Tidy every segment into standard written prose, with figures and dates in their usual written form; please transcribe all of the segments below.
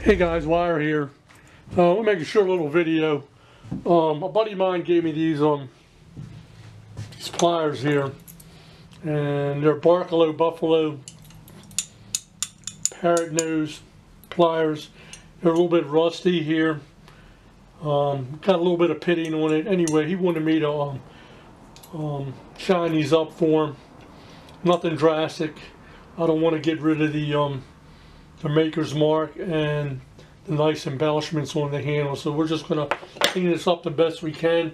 Hey guys, Wire here. We'll make a short little video. A buddy of mine gave me these pliers here, and they're Barcalo Buffalo Parrot nose pliers. They're a little bit rusty here. Got a little bit of pitting on it. Anyway, he wanted me to shine these up for him. Nothing drastic. I don't want to get rid of the maker's mark and the nice embellishments on the handle, so we're just going to clean this up the best we can,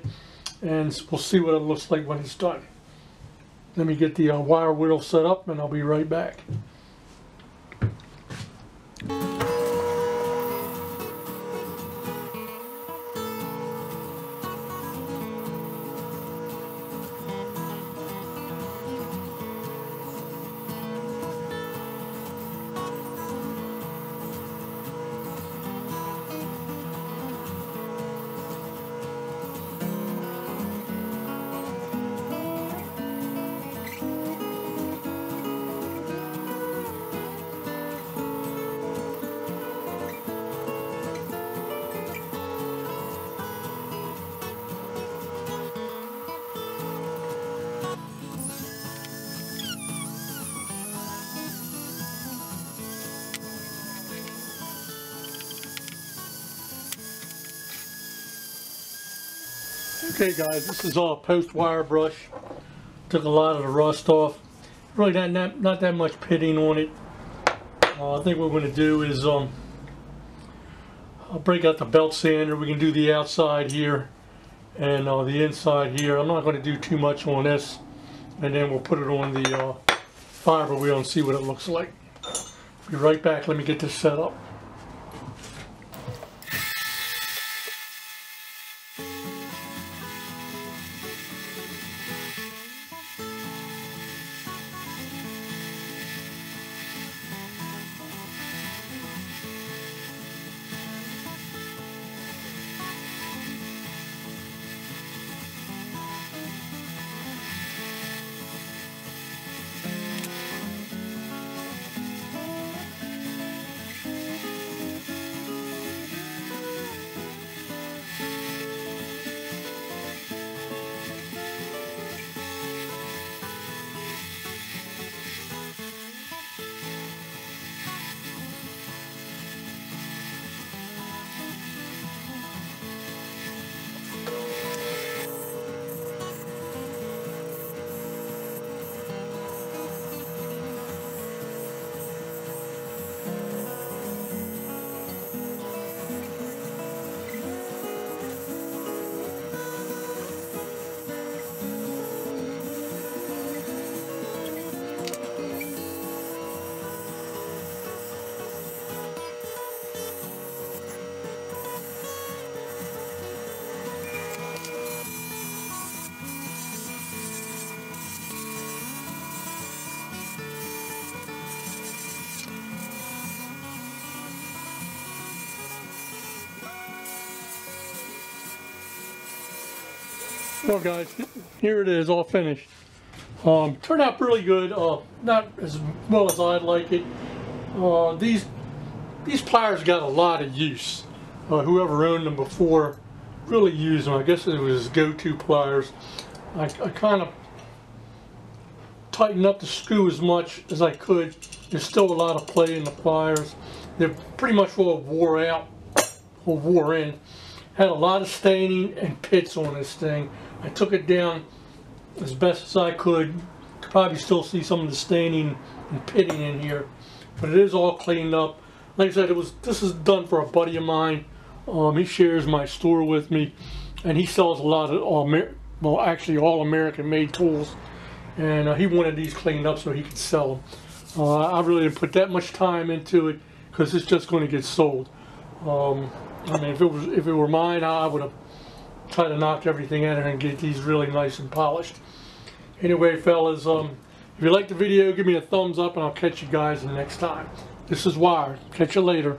and we'll see what it looks like when it's done. Let me get the wire wheel set up and I'll be right back. Okay guys, this is all post wire brush. Took a lot of the rust off. Really not that much pitting on it. I think what we're going to do is I'll break out the belt sander. We can do the outside here and the inside here. I'm not going to do too much on this, and then we'll put it on the fiber wheel and see what it looks like. Be right back. Let me get this set up. Well guys, here it is, all finished. Turned out really good, not as well as I'd like it. These pliers got a lot of use. Whoever owned them before really used them. I guess it was go-to pliers. I kind of tightened up the screw as much as I could. There's still a lot of play in the pliers. They're pretty much all wore out, or wore in. Had a lot of staining and pits on this thing. I took it down as best as I could. Could probably still see some of the staining and pitting in here, but it is all cleaned up. Like I said, this is done for a buddy of mine. He shares my store with me, and he sells a lot of actually all American made tools, and he wanted these cleaned up so he could sell them. I really didn't put that much time into it because it's just going to get sold. I mean, if it were mine, I would have tried to knock everything out of it and get these really nice and polished. Anyway, fellas, if you like the video, give me a thumbs up, and I'll catch you guys the next time. This is Wire. Catch you later.